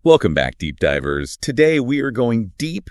Welcome back, Deep Divers. Today we are going deep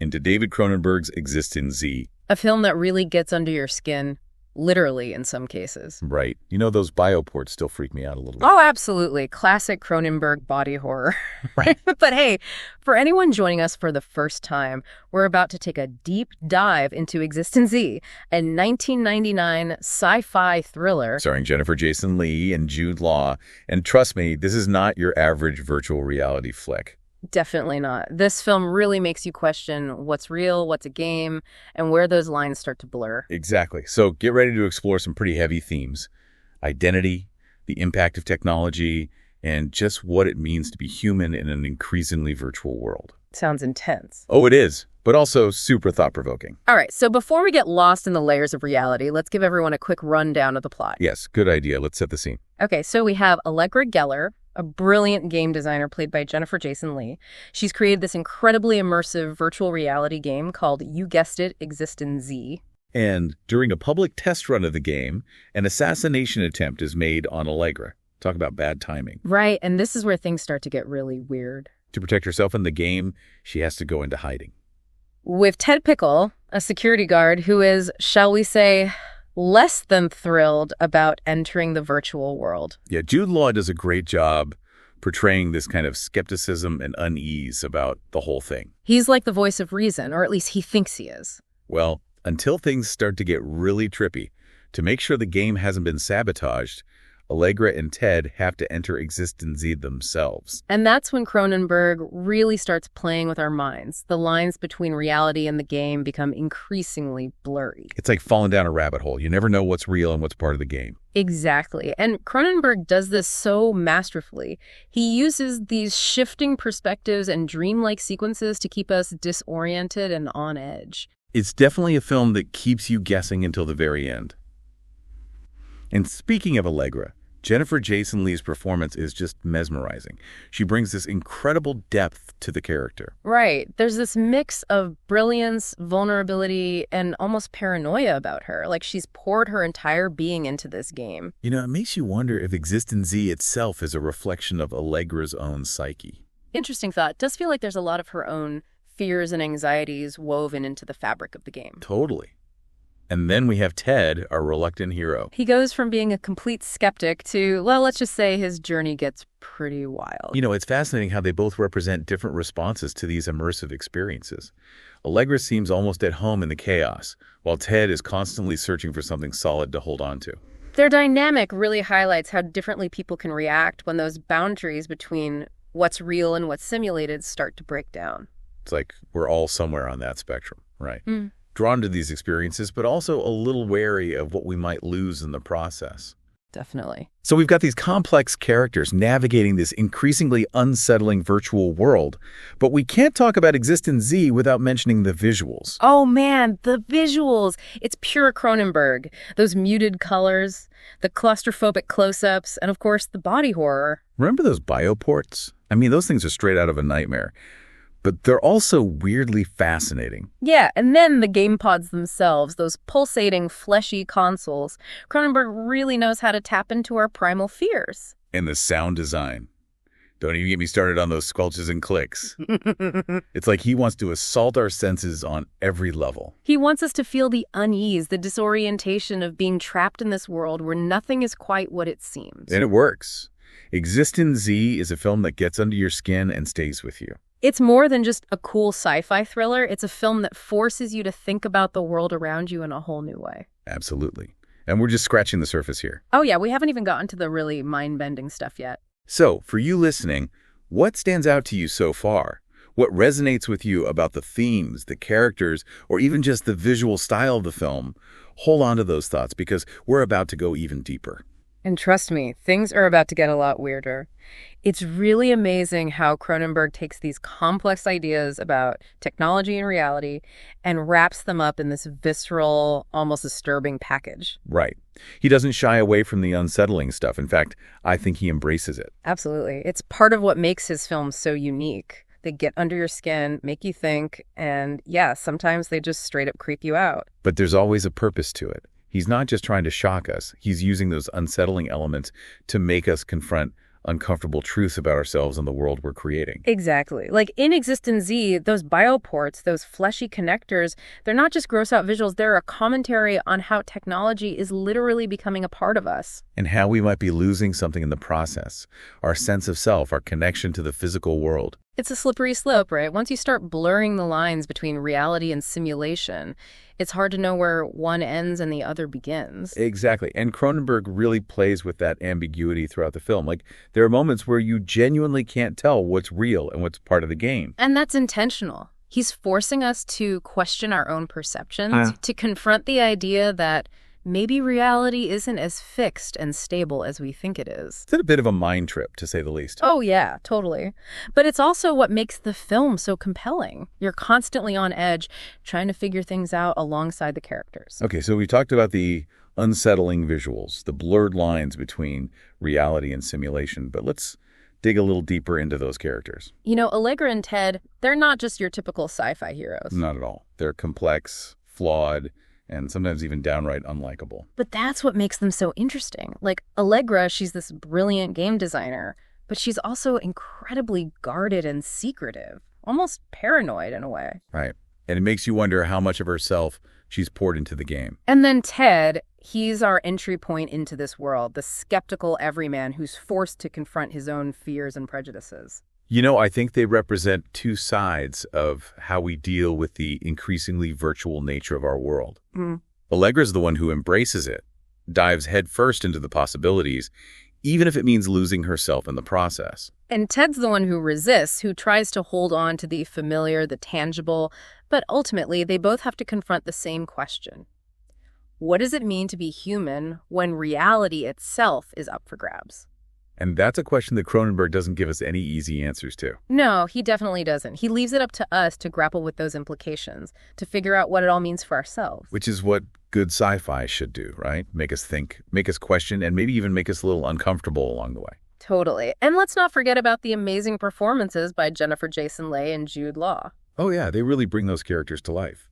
into David Cronenberg's eXistenZ. A film that really gets under your skin, literally in some cases. Right. You know, those bioports still freak me out a little bit. Oh, absolutely. Classic Cronenberg body horror. Right. But hey, for anyone joining us for the first time, we're about to take a deep dive into eXistenZ, a 1999 sci-fi thriller. Starring Jason Leigh and Jude Law. And trust me, this is not your average virtual reality flick. Definitely not. This film really makes you question what's real, what's a game, and where those lines start to blur. Exactly. So get ready to explore some pretty heavy themes. Identity, the impact of technology, and just what it means to be human in an increasingly virtual world. Sounds intense. Oh, it is, but also super thought-provoking. All right, so before we get lost in the layers of reality, let's give everyone a quick rundown of the plot. Yes, good idea. Let's set the scene. Okay, so we have Allegra Geller, a brilliant game designer played by Jason Leigh. She's created this incredibly immersive virtual reality game called, you guessed it, eXistenZ. And during a public test run of the game, an assassination attempt is made on Allegra. Talk about bad timing. Right, and this is where things start to get really weird. To protect herself in the game, she has to go into hiding. With Ted Pikul, a security guard who is, shall we say, less than thrilled about entering the virtual world. Yeah, Jude Law does a great job portraying this kind of skepticism and unease about the whole thing. He's like the voice of reason, or at least he thinks he is. Well, until things start to get really trippy, to make sure the game hasn't been sabotaged, Allegra and Ted have to enter eXistenZ themselves. And that's when Cronenberg really starts playing with our minds. The lines between reality and the game become increasingly blurry. It's like falling down a rabbit hole. You never know what's real and what's part of the game. Exactly. And Cronenberg does this so masterfully. He uses these shifting perspectives and dreamlike sequences to keep us disoriented and on edge. It's definitely a film that keeps you guessing until the very end. And speaking of Allegra, Jason Leigh's performance is just mesmerizing. She brings this incredible depth to the character. Right. There's this mix of brilliance, vulnerability, and almost paranoia about her. Like she's poured her entire being into this game. You know, it makes you wonder if eXistenZ itself is a reflection of Allegra's own psyche. Interesting thought. Does feel like there's a lot of her own fears and anxieties woven into the fabric of the game. Totally. And then we have Ted, our reluctant hero. He goes from being a complete skeptic to, well, let's just say his journey gets pretty wild. You know, it's fascinating how they both represent different responses to these immersive experiences. Allegra seems almost at home in the chaos, while Ted is constantly searching for something solid to hold on to. Their dynamic really highlights how differently people can react when those boundaries between what's real and what's simulated start to break down. It's like we're all somewhere on that spectrum, right? Drawn to these experiences, but also a little wary of what we might lose in the process. Definitely. So we've got these complex characters navigating this increasingly unsettling virtual world, but we can't talk about eXistenZ without mentioning the visuals. Oh man, the visuals. It's pure Cronenberg. Those muted colors, the claustrophobic close-ups, and of course the body horror. Remember those bioports? I mean, those things are straight out of a nightmare. But they're also weirdly fascinating. Yeah, and then the game pods themselves, those pulsating, fleshy consoles. Cronenberg really knows how to tap into our primal fears. And the sound design. Don't even get me started on those squelches and clicks. It's like he wants to assault our senses on every level. He wants us to feel the unease, the disorientation of being trapped in this world where nothing is quite what it seems. And it works. eXistenZ is a film that gets under your skin and stays with you. It's more than just a cool sci-fi thriller. It's a film that forces you to think about the world around you in a whole new way. Absolutely. And we're just scratching the surface here. Oh yeah, we haven't even gotten to the really mind-bending stuff yet. So, for you listening, what stands out to you so far? What resonates with you about the themes, the characters, or even just the visual style of the film? Hold on to those thoughts because we're about to go even deeper. And trust me, things are about to get a lot weirder. It's really amazing how Cronenberg takes these complex ideas about technology and reality and wraps them up in this visceral, almost disturbing package. Right. He doesn't shy away from the unsettling stuff. In fact, I think he embraces it. Absolutely. It's part of what makes his films so unique. They get under your skin, make you think, and yeah, sometimes they just straight up creep you out. But there's always a purpose to it. He's not just trying to shock us. He's using those unsettling elements to make us confront uncomfortable truths about ourselves and the world we're creating. Exactly. Like in eXistenZ, those bioports, those fleshy connectors, they're not just gross out visuals, they're a commentary on how technology is literally becoming a part of us. And how we might be losing something in the process, our sense of self, our connection to the physical world. It's a slippery slope, right? Once you start blurring the lines between reality and simulation, it's hard to know where one ends and the other begins. Exactly. And Cronenberg really plays with that ambiguity throughout the film. Like, there are moments where you genuinely can't tell what's real and what's part of the game. And that's intentional. He's forcing us to question our own perceptions, to confront the idea that maybe reality isn't as fixed and stable as we think it is. It's a bit of a mind trip, to say the least. Oh, yeah, totally. But it's also what makes the film so compelling. You're constantly on edge, trying to figure things out alongside the characters. Okay, so we talked about the unsettling visuals, the blurred lines between reality and simulation, but let's dig a little deeper into those characters. You know, Allegra and Ted, they're not just your typical sci-fi heroes. Not at all. They're complex, flawed, and sometimes even downright unlikable. But that's what makes them so interesting. Like, Allegra, she's this brilliant game designer, but she's also incredibly guarded and secretive, almost paranoid in a way. Right. And it makes you wonder how much of herself she's poured into the game. And then Ted, he's our entry point into this world, the skeptical everyman who's forced to confront his own fears and prejudices. You know, I think they represent two sides of how we deal with the increasingly virtual nature of our world. Allegra's the one who embraces it, dives headfirst into the possibilities, even if it means losing herself in the process. And Ted's the one who resists, who tries to hold on to the familiar, the tangible, but ultimately they both have to confront the same question. What does it mean to be human when reality itself is up for grabs? And that's a question that Cronenberg doesn't give us any easy answers to. No, he definitely doesn't. He leaves it up to us to grapple with those implications, to figure out what it all means for ourselves. Which is what good sci-fi should do, right? Make us think, make us question, and maybe even make us a little uncomfortable along the way. Totally. And let's not forget about the amazing performances by Jason Leigh and Jude Law. Oh yeah, they really bring those characters to life.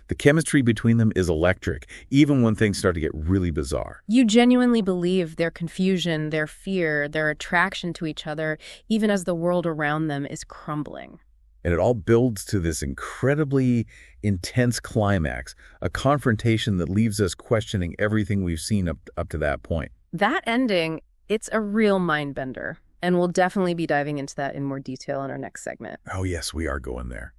The chemistry between them is electric, even when things start to get really bizarre. You genuinely believe their confusion, their fear, their attraction to each other, even as the world around them is crumbling. And it all builds to this incredibly intense climax, a confrontation that leaves us questioning everything we've seen up to that point. That ending, it's a real mind bender. And we'll definitely be diving into that in more detail in our next segment. Oh yes, we are going there.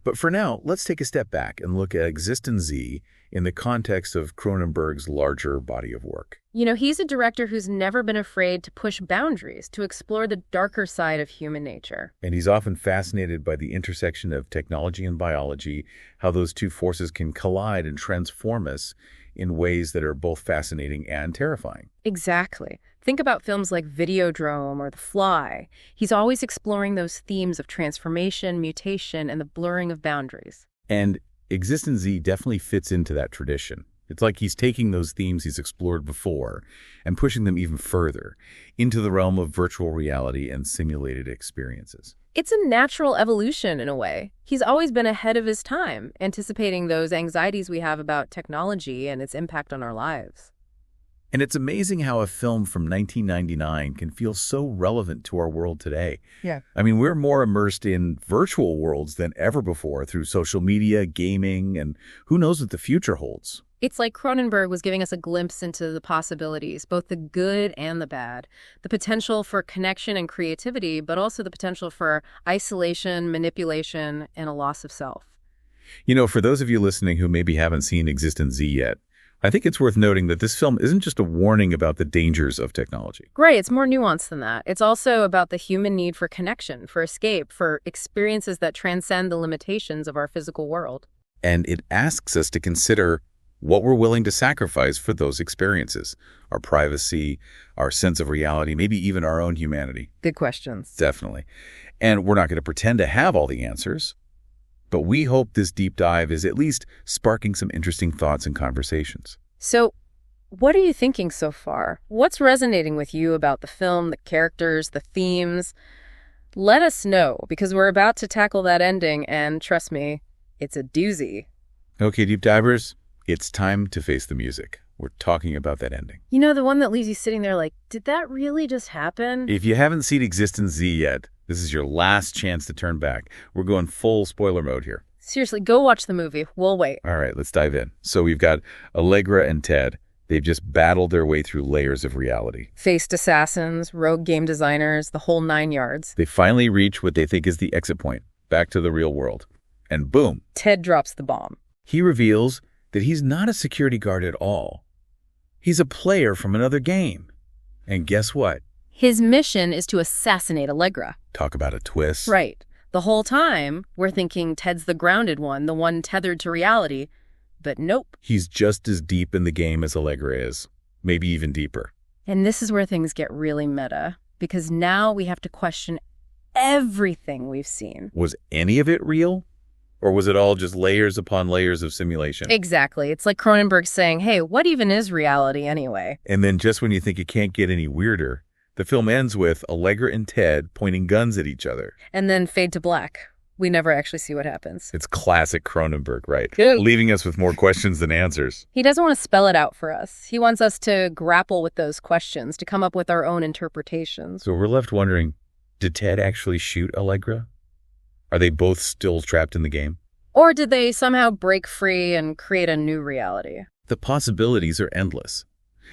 But for now, let's take a step back and look at eXistenZ in the context of Cronenberg's larger body of work. You know, he's a director who's never been afraid to push boundaries, to explore the darker side of human nature. And he's often fascinated by the intersection of technology and biology, how those two forces can collide and transform us in ways that are both fascinating and terrifying. Exactly. Think about films like Videodrome or The Fly. He's always exploring those themes of transformation, mutation, and the blurring of boundaries. And eXistenZ definitely fits into that tradition. It's like he's taking those themes he's explored before and pushing them even further into the realm of virtual reality and simulated experiences. It's a natural evolution in a way. He's always been ahead of his time, anticipating those anxieties we have about technology and its impact on our lives. And it's amazing how a film from 1999 can feel so relevant to our world today. Yeah. I mean, we're more immersed in virtual worlds than ever before through social media, gaming, and who knows what the future holds. It's like Cronenberg was giving us a glimpse into the possibilities, both the good and the bad. The potential for connection and creativity, but also the potential for isolation, manipulation, and a loss of self. You know, for those of you listening who maybe haven't seen eXistenZ yet, I think it's worth noting that this film isn't just a warning about the dangers of technology. Right, it's more nuanced than that. It's also about the human need for connection, for escape, for experiences that transcend the limitations of our physical world. And it asks us to consider what we're willing to sacrifice for those experiences, our privacy, our sense of reality, maybe even our own humanity. Good questions. Definitely. And we're not going to pretend to have all the answers, but we hope this deep dive is at least sparking some interesting thoughts and conversations. So, what are you thinking so far? What's resonating with you about the film, the characters, the themes? Let us know, because we're about to tackle that ending, and trust me, it's a doozy. Okay, deep divers, it's time to face the music. We're talking about that ending. You know, the one that leaves you sitting there like, did that really just happen? If you haven't seen eXistenZ yet, this is your last chance to turn back. We're going full spoiler mode here. Seriously, go watch the movie. We'll wait. All right, let's dive in. So we've got Allegra and Ted. They've just battled their way through layers of reality. Faced assassins, rogue game designers, the whole 9 yards. They finally reach what they think is the exit point, back to the real world. And boom. Ted drops the bomb. He reveals that he's not a security guard at all. He's a player from another game. And guess what? His mission is to assassinate Allegra. Talk about a twist. Right. The whole time, we're thinking Ted's the grounded one, the one tethered to reality. But nope. He's just as deep in the game as Allegra is. Maybe even deeper. And this is where things get really meta. Because now we have to question everything we've seen. Was any of it real? Or was it all just layers upon layers of simulation? Exactly. It's like Cronenberg saying, hey, what even is reality anyway? And then just when you think it can't get any weirder, the film ends with Allegra and Ted pointing guns at each other. And then fade to black. We never actually see what happens. It's classic Cronenberg, right? Good. Leaving us with more questions than answers. He doesn't want to spell it out for us. He wants us to grapple with those questions, to come up with our own interpretations. So we're left wondering, did Ted actually shoot Allegra? Are they both still trapped in the game? Or did they somehow break free and create a new reality? The possibilities are endless.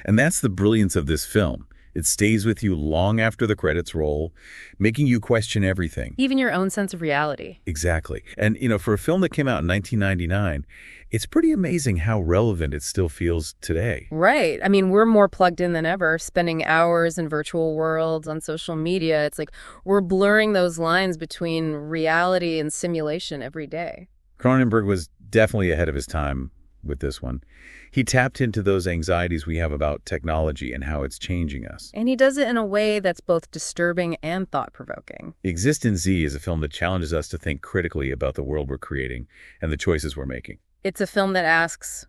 And that's the brilliance of this film. It stays with you long after the credits roll, making you question everything. Even your own sense of reality. Exactly. And, for a film that came out in 1999, it's pretty amazing how relevant it still feels today. Right. I mean, we're more plugged in than ever, spending hours in virtual worlds on social media. It's like we're blurring those lines between reality and simulation every day. Cronenberg was definitely ahead of his time with this one. He tapped into those anxieties we have about technology and how it's changing us. And he does it in a way that's both disturbing and thought-provoking. eXistenZ is a film that challenges us to think critically about the world we're creating and the choices we're making. It's a film that asks,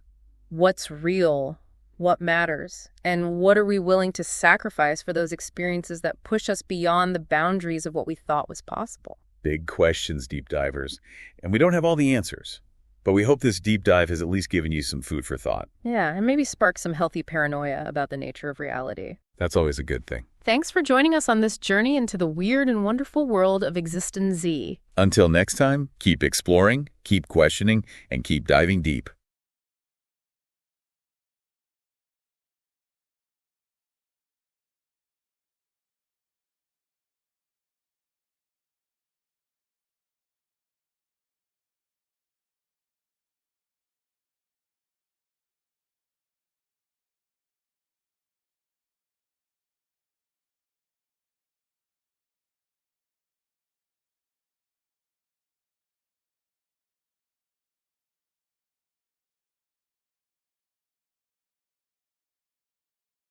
what's real, what matters, and what are we willing to sacrifice for those experiences that push us beyond the boundaries of what we thought was possible? Big questions, deep divers. And we don't have all the answers. But we hope this deep dive has at least given you some food for thought. Yeah, and maybe spark some healthy paranoia about the nature of reality. That's always a good thing. Thanks for joining us on this journey into the weird and wonderful world of eXistenZ. Until next time, keep exploring, keep questioning, and keep diving deep.